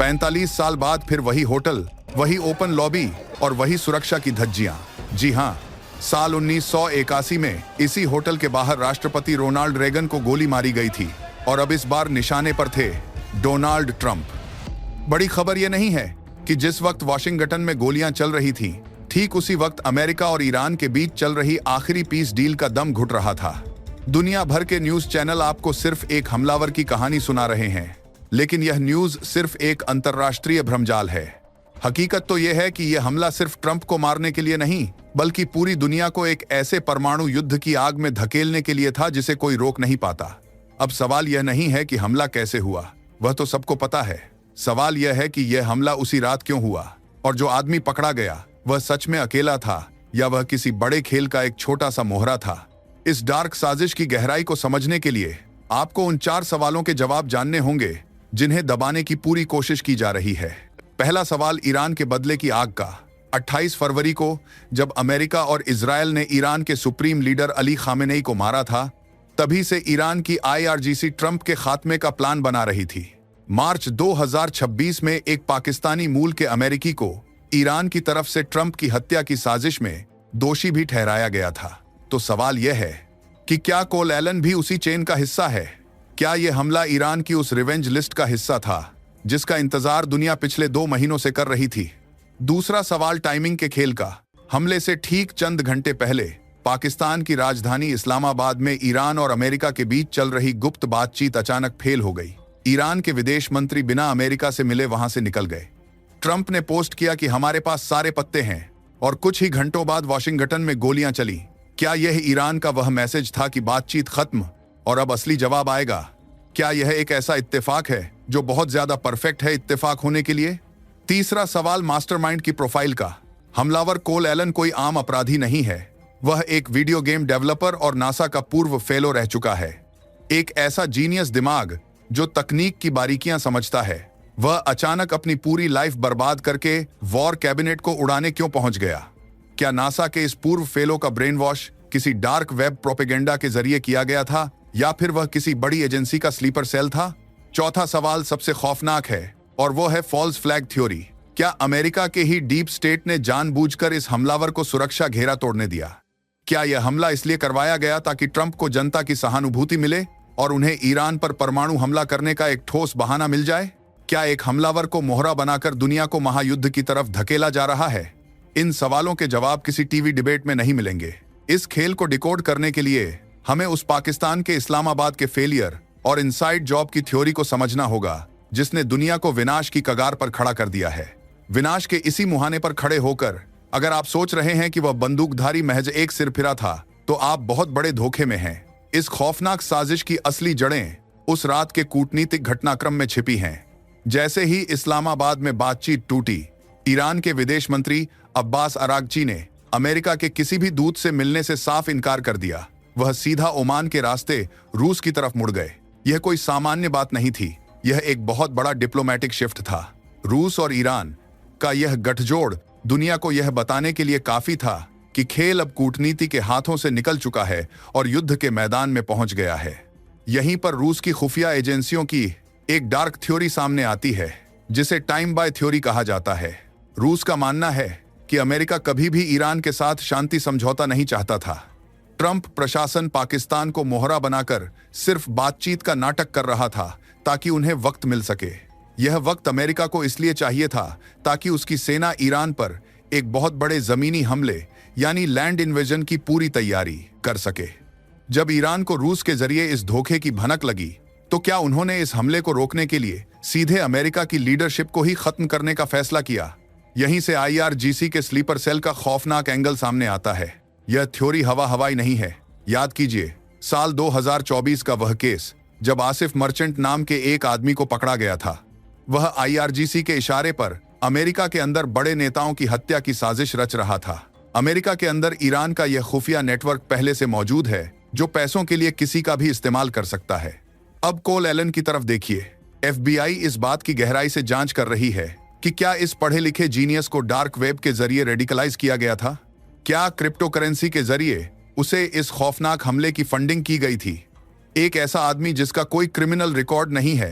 45 साल बाद फिर वही होटल, वही ओपन लॉबी और वही सुरक्षा की धज्जियां। जी हाँ, साल 1981 में इसी होटल के बाहर राष्ट्रपति रोनाल्ड रेगन को गोली मारी गई थी और अब इस बार निशाने पर थे डोनाल्ड ट्रंप। बड़ी खबर यह नहीं है कि जिस वक्त वाशिंगटन में गोलियां चल रही थीं, ठीक उसी वक्त अमेरिका और ईरान के बीच चल रही आखिरी पीस डील का दम घुट रहा था। दुनिया भर के न्यूज चैनल आपको सिर्फ एक हमलावर की कहानी सुना रहे हैं, लेकिन यह न्यूज सिर्फ एक अंतर्राष्ट्रीय भ्रमजाल है। हकीकत तो यह है कि यह हमला सिर्फ ट्रंप को मारने के लिए नहीं, बल्कि पूरी दुनिया को एक ऐसे परमाणु युद्ध की आग में धकेलने के लिए था जिसे कोई रोक नहीं पाता। अब सवाल यह नहीं है कि हमला कैसे हुआ, वह तो सबको पता है। सवाल यह है कि यह हमला उसी रात क्यों हुआ, और जो आदमी पकड़ा गया वह सच में अकेला था या वह किसी बड़े खेल का एक छोटा सा मोहरा था। इस डार्क साजिश की गहराई को समझने के लिए आपको उन 4 सवालों के जवाब जानने होंगे जिन्हें दबाने की पूरी कोशिश की जा रही है। पहला सवाल ईरान के बदले की आग का। 28 फरवरी को जब अमेरिका और इजरायल ने ईरान के सुप्रीम लीडर अली खामेनेई को मारा था, तभी से ईरान की IRGC ट्रंप के खात्मे का प्लान बना रही थी। मार्च 2026 में एक पाकिस्तानी मूल के अमेरिकी को ईरान की तरफ से ट्रंप की हत्या की साजिश में दोषी भी ठहराया गया था। तो सवाल यह है कि क्या कोल एलन भी उसी चेन का हिस्सा है? क्या यह हमला ईरान की उस रिवेंज लिस्ट का हिस्सा था जिसका इंतजार दुनिया पिछले 2 महीनों से कर रही थी? दूसरा सवाल टाइमिंग के खेल का। हमले से ठीक चंद घंटे पहले पाकिस्तान की राजधानी इस्लामाबाद में ईरान और अमेरिका के बीच चल रही गुप्त बातचीत अचानक फेल हो गई। ईरान के विदेश मंत्री बिना अमेरिका से मिले वहां से निकल गए। ट्रंप ने पोस्ट किया कि हमारे पास सारे पत्ते हैं, और कुछ ही घंटों बाद वाशिंगटन में गोलियां चली। क्या यह ईरान का वह मैसेज था कि बातचीत खत्म और अब असली जवाब आएगा? क्या यह एक ऐसा इत्तेफाक है जो बहुत ज्यादा परफेक्ट है इत्तेफाक होने के लिए? तीसरा सवाल मास्टरमाइंड की प्रोफाइल का। हमलावर कोल एलन कोई आम अपराधी नहीं है। वह एक वीडियो गेम डेवलपर और नासा का पूर्व फेलो रह चुका है। एक ऐसा जीनियस दिमाग जो तकनीक की बारीकियां समझता है। वह अचानक अपनी पूरी लाइफ बर्बाद करके वॉर कैबिनेट को उड़ाने क्यों पहुंच गया? क्या नासा के इस पूर्व फेलो का ब्रेन वॉश किसी डार्क वेब प्रोपेगेंडा के जरिए किया गया था, या फिर वह किसी बड़ी एजेंसी का स्लीपर सेल था? चौथा सवाल सबसे खौफनाक है, और वो है फॉल्स फ्लैग थ्योरी। क्या अमेरिका के ही डीप स्टेट ने जानबूझकर इस हमलावर को सुरक्षा घेरा तोड़ने दिया? क्या यह हमला इसलिए करवाया गया ताकि ट्रंप को जनता की सहानुभूति मिले और उन्हें ईरान पर परमाणु हमला करने का एक ठोस बहाना मिल जाए? क्या एक हमलावर को मोहरा बनाकर दुनिया को महायुद्ध की तरफ धकेला जा रहा है? इन सवालों के जवाब किसी टीवी डिबेट में नहीं मिलेंगे। इस खेल को डिकोड करने के लिए हमें उस पाकिस्तान के इस्लामाबाद के फेलियर और इनसाइड जॉब की थ्योरी को समझना होगा जिसने दुनिया को विनाश की कगार पर खड़ा कर दिया है। विनाश के इसी मुहाने पर खड़े होकर अगर आप सोच रहे हैं कि वह बंदूकधारी महज एक सिरफिरा था, तो आप बहुत बड़े धोखे में हैं। इस खौफनाक साजिश की असली जड़ें उस रात के कूटनीतिक घटनाक्रम में छिपी हैं। जैसे ही इस्लामाबाद में बातचीत टूटी, ईरान के विदेश मंत्री अब्बास अरागची ने अमेरिका के किसी भी दूत से मिलने से साफ इनकार कर दिया। वह सीधा ओमान के रास्ते रूस की तरफ मुड़ गए। यह कोई सामान्य बात नहीं थी, यह एक बहुत बड़ा डिप्लोमेटिक शिफ्ट था। रूस और ईरान का यह गठजोड़ दुनिया को यह बताने के लिए काफी था कि खेल अब कूटनीति के हाथों से निकल चुका है और युद्ध के मैदान में पहुंच गया है। यहीं पर रूस की खुफिया एजेंसियों की एक डार्क थ्योरी सामने आती है जिसे टाइम बाय थ्योरी कहा जाता है। रूस का मानना है कि अमेरिका कभी भी ईरान के साथ शांति समझौता नहीं चाहता था। ट्रंप प्रशासन पाकिस्तान को मोहरा बनाकर सिर्फ बातचीत का नाटक कर रहा था ताकि उन्हें वक्त मिल सके। यह वक्त अमेरिका को इसलिए चाहिए था ताकि उसकी सेना ईरान पर एक बहुत बड़े जमीनी हमले यानी लैंड इन्वेजन की पूरी तैयारी कर सके। जब ईरान को रूस के जरिए इस धोखे की भनक लगी, तो क्या उन्होंने इस हमले को रोकने के लिए सीधे अमेरिका की लीडरशिप को ही खत्म करने का फैसला किया? यहीं से IRGC के स्लीपर सेल का खौफनाक एंगल सामने आता है। यह थ्योरी हवाई नहीं है। याद कीजिए साल 2024 का वह केस जब आसिफ मर्चेंट नाम के एक आदमी को पकड़ा गया था। वह IRGC के इशारे पर अमेरिका के अंदर बड़े नेताओं की हत्या की साजिश रच रहा था। अमेरिका के अंदर ईरान का यह खुफिया नेटवर्क पहले से मौजूद है जो पैसों के लिए किसी का भी इस्तेमाल कर सकता है। अब कोल एलन की तरफ देखिए। FBI इस बात की गहराई से जांच कर रही है कि क्या इस पढ़े लिखे जीनियस को डार्क वेब के जरिए रेडिकलाइज किया गया था? क्या क्रिप्टो करेंसी के जरिए उसे इस खौफनाक हमले की फंडिंग की गई थी? एक ऐसा आदमी जिसका कोई क्रिमिनल रिकॉर्ड नहीं है,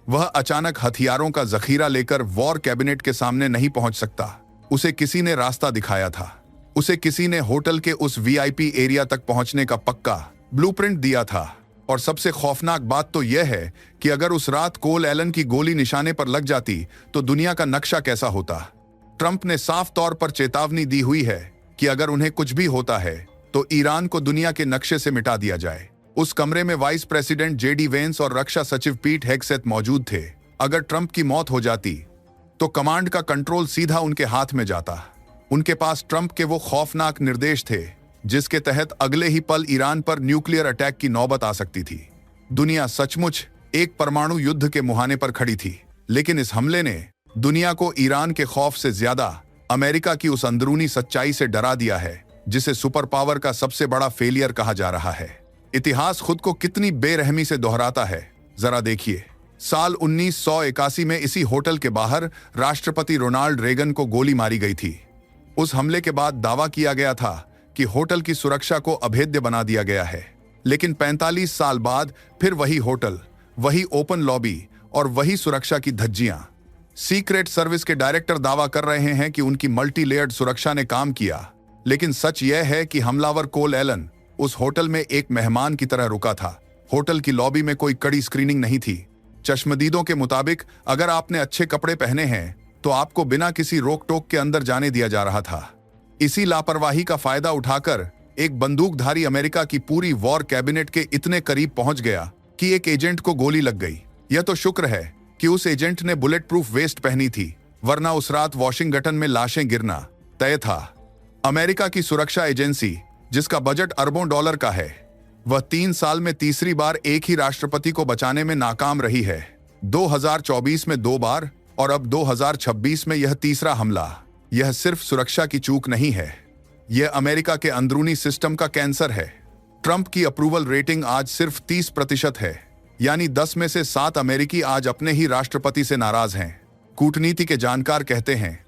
वह अचानक हथियारों का जखीरा लेकर वॉर कैबिनेट के सामने नहीं पहुंच सकता। उसे किसी ने रास्ता दिखाया था। उसे किसी ने होटल के उस वीआईपी एरिया तक पहुंचने का पक्का ब्लूप्रिंट दिया था। और सबसे खौफनाक बात तो यह है कि अगर उस रात कोल एलन की गोली निशाने पर लग जाती तो दुनिया का नक्शा कैसा होता। ट्रंप ने साफ तौर पर चेतावनी दी हुई है कि अगर उन्हें कुछ भी होता है तो ईरान को दुनिया के नक्शे से मिटा दिया जाए। उस कमरे में वाइस प्रेसिडेंट जेडी वेंस और रक्षा सचिव पीट हेगसेथ मौजूद थे। अगर ट्रंप की मौत हो जाती तो कमांड का कंट्रोल सीधा उनके हाथ में जाता। उनके पास ट्रंप के वो खौफनाक निर्देश थे जिसके तहत अगले ही पल ईरान पर न्यूक्लियर अटैक की नौबत आ सकती थी। दुनिया सचमुच एक परमाणु युद्ध के मुहाने पर खड़ी थी। लेकिन इस हमले ने दुनिया को ईरान के खौफ से ज्यादा अमेरिका की उस अंदरूनी सच्चाई से डरा दिया है जिसे सुपर पावर का सबसे बड़ा फेलियर कहा जा रहा है। इतिहास खुद को कितनी बेरहमी से दोहराता है, जरा देखिए। साल 1981 में इसी होटल के बाहर राष्ट्रपति रोनाल्ड रेगन को गोली मारी गई थी। उस हमले के बाद दावा किया गया था कि होटल की सुरक्षा को अभेद्य बना दिया गया है। लेकिन 45 साल बाद फिर वही होटल, वही ओपन लॉबी और वही सुरक्षा की धज्जियां। सीक्रेट सर्विस के डायरेक्टर दावा कर रहे हैं कि उनकी मल्टी लेयर्ड सुरक्षा ने काम किया। लेकिन सच यह है कि हमलावर कोल एलन उस होटल में एक मेहमान की तरह रुका था। होटल की लॉबी में कोई कड़ी स्क्रीनिंग नहीं थी। चश्मदीदों के मुताबिक अगर आपने अच्छे कपड़े पहने हैं तो आपको बिना किसी रोक टोक के अंदर जाने दिया जा रहा था। इसी लापरवाही का फायदा उठाकर एक बंदूकधारी अमेरिका की पूरी वॉर कैबिनेट के इतने करीब पहुंच गया कि एक एजेंट को गोली लग गई। यह तो शुक्र है कि उस एजेंट ने बुलेट प्रूफ वेस्ट पहनी थी, वरना उस रात वॉशिंगटन में लाशें गिरना तय था। अमेरिका की सुरक्षा एजेंसी, जिसका बजट अरबों डॉलर का है, वह 3 साल में तीसरी बार एक ही राष्ट्रपति को बचाने में नाकाम रही है। 2024 में 2 बार और अब 2026 में यह तीसरा हमला। यह सिर्फ सुरक्षा की चूक नहीं है, यह अमेरिका के अंदरूनी सिस्टम का कैंसर है। ट्रंप की अप्रूवल रेटिंग आज सिर्फ 30% है, यानी 10 में से 7 अमेरिकी आज अपने ही राष्ट्रपति से नाराज हैं। कूटनीति के जानकार कहते हैं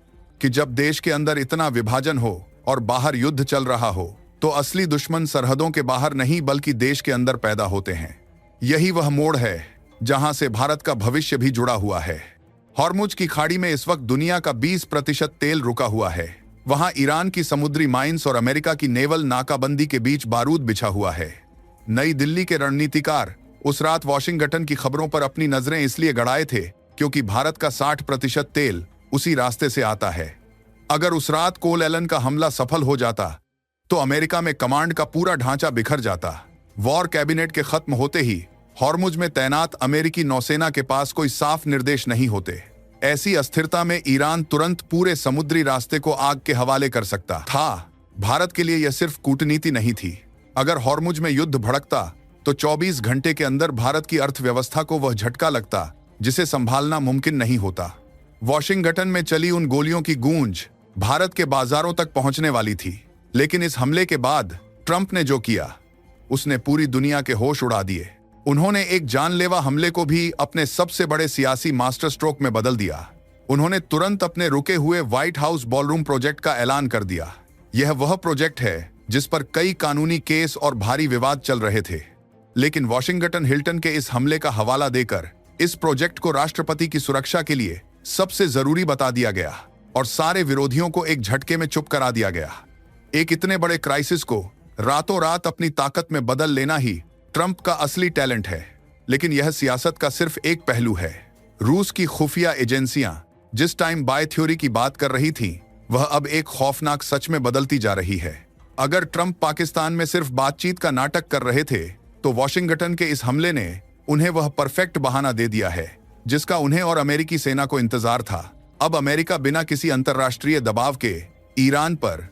कि जब देश के अंदर इतना विभाजन हो और बाहर युद्ध चल रहा हो तो असली दुश्मन सरहदों के बाहर नहीं बल्कि देश के अंदर पैदा होते हैं। यही वह मोड़ है जहां से भारत का भविष्य भी जुड़ा हुआ है। हॉर्मुज की खाड़ी में इस वक्त दुनिया का 20% तेल रुका हुआ है। वहां ईरान की समुद्री माइंस और अमेरिका की नेवल नाकाबंदी के बीच बारूद बिछा हुआ है। नई दिल्ली के रणनीतिकार उस रात वॉशिंगटन की खबरों पर अपनी नजरें इसलिए गड़ाए थे क्योंकि भारत का 60% तेल उसी रास्ते से आता है। अगर उस रात कोल एलन का हमला सफल हो जाता तो अमेरिका में कमांड का पूरा ढांचा बिखर जाता। वॉर कैबिनेट के खत्म होते ही हॉर्मुज में तैनात अमेरिकी नौसेना के पास कोई साफ निर्देश नहीं होते। ऐसी अस्थिरता में ईरान तुरंत पूरे समुद्री रास्ते को आग के हवाले कर सकता था। भारत के लिए यह सिर्फ कूटनीति नहीं थी। अगर हॉर्मुज में युद्ध भड़कता तो 24 घंटे के अंदर भारत की अर्थव्यवस्था को वह झटका लगता जिसे संभालना मुमकिन नहीं होता। वॉशिंगटन में चली उन गोलियों की गूंज भारत के बाजारों तक पहुंचने वाली थी। लेकिन इस हमले के बाद ट्रंप ने जो किया उसने पूरी दुनिया के होश उड़ा दिए। उन्होंने एक जानलेवा हमले को भी अपने सबसे बड़े सियासी मास्टर स्ट्रोक में बदल दिया। उन्होंने तुरंत अपने रुके हुए व्हाइट हाउस बॉलरूम प्रोजेक्ट का ऐलान कर दिया। यह वह प्रोजेक्ट है जिस पर कई कानूनी केस और भारी विवाद चल रहे थे। लेकिन वॉशिंगटन हिल्टन के इस हमले का हवाला देकर इस प्रोजेक्ट को राष्ट्रपति की सुरक्षा के लिए सबसे जरूरी बता दिया गया और सारे विरोधियों को एक झटके में चुप करा दिया गया। एक इतने बड़े क्राइसिस को रातों रात अपनी ताकत में बदल लेना ही ट्रंप का असली टैलेंट है। लेकिन यह सियासत का सिर्फ एक पहलू है। रूस की खुफिया एजेंसियां जिस टाइम बाय थ्योरी की बात कर रही थीं, वह अब एक खौफनाक सच में बदलती जा रही है। अगर ट्रंप पाकिस्तान में सिर्फ बातचीत का नाटक कर रहे थे तो वॉशिंगटन के इस हमले ने उन्हें वह परफेक्ट बहाना दे दिया है जिसका उन्हें और अमेरिकी सेना को इंतजार था। अब अमेरिका बिना किसी अंतर्राष्ट्रीय दबाव के ईरान पर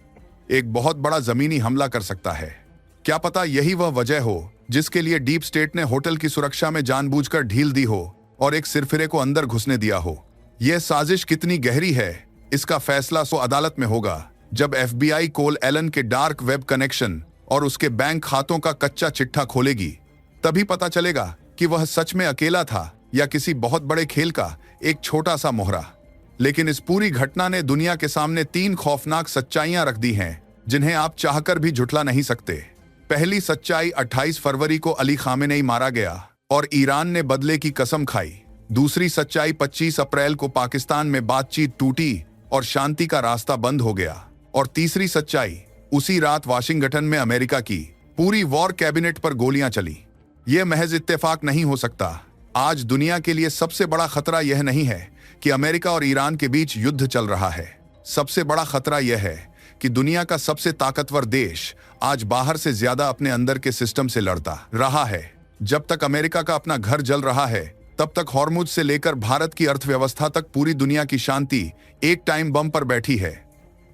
एक बहुत बड़ा जमीनी हमला कर सकता है। क्या पता यही वह वजह हो जिसके लिए डीप स्टेट ने होटल की सुरक्षा में जानबूझकर ढील दी हो और एक सिरफिरे को अंदर घुसने दिया हो। यह साजिश कितनी गहरी है इसका फैसला सो अदालत में होगा जब FBI कोल एलन के डार्क वेब कनेक्शन और उसके बैंक खातों का कच्चा चिट्ठा खोलेगी। तभी पता चलेगा कि वह सच में अकेला था या किसी बहुत बड़े खेल का एक छोटा सा मोहरा। लेकिन इस पूरी घटना ने दुनिया के सामने 3 खौफनाक सच्चाइयां रख दी हैं जिन्हें आप चाहकर भी झुठला नहीं सकते। पहली सच्चाई, 28 फरवरी को अली खामेनेई मारा गया और ईरान ने बदले की कसम खाई। दूसरी सच्चाई 25 अप्रैल को पाकिस्तान में बातचीत टूटी और शांति का रास्ता बंद हो गया। और तीसरी सच्चाई, उसी रात वाशिंगटन में अमेरिका की पूरी वॉर कैबिनेट पर गोलियां चली। यह महज इत्तेफाक नहीं हो सकता। आज दुनिया के लिए सबसे बड़ा खतरा यह नहीं है कि अमेरिका और ईरान के बीच युद्ध चल रहा है। सबसे बड़ा खतरा यह है कि दुनिया का सबसे ताकतवर देश आज बाहर से ज्यादा अपने अंदर के सिस्टम से लड़ता रहा है। जब तक अमेरिका का अपना घर जल रहा है, तब तक हॉर्मुज से लेकर भारत की अर्थव्यवस्था तक पूरी दुनिया की शांति एक टाइम बम पर बैठी है।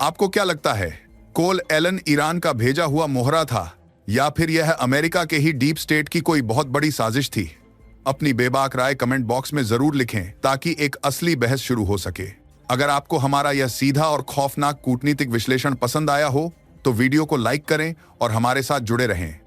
आपको क्या लगता है, कोल एलन ईरान का भेजा हुआ मोहरा था या फिर यह अमेरिका के ही डीप स्टेट की कोई बहुत बड़ी साजिश थी? अपनी बेबाक राय कमेंट बॉक्स में जरूर लिखें ताकि एक असली बहस शुरू हो सके। अगर आपको हमारा यह सीधा और खौफनाक कूटनीतिक विश्लेषण पसंद आया हो तो वीडियो को लाइक करें और हमारे साथ जुड़े रहें।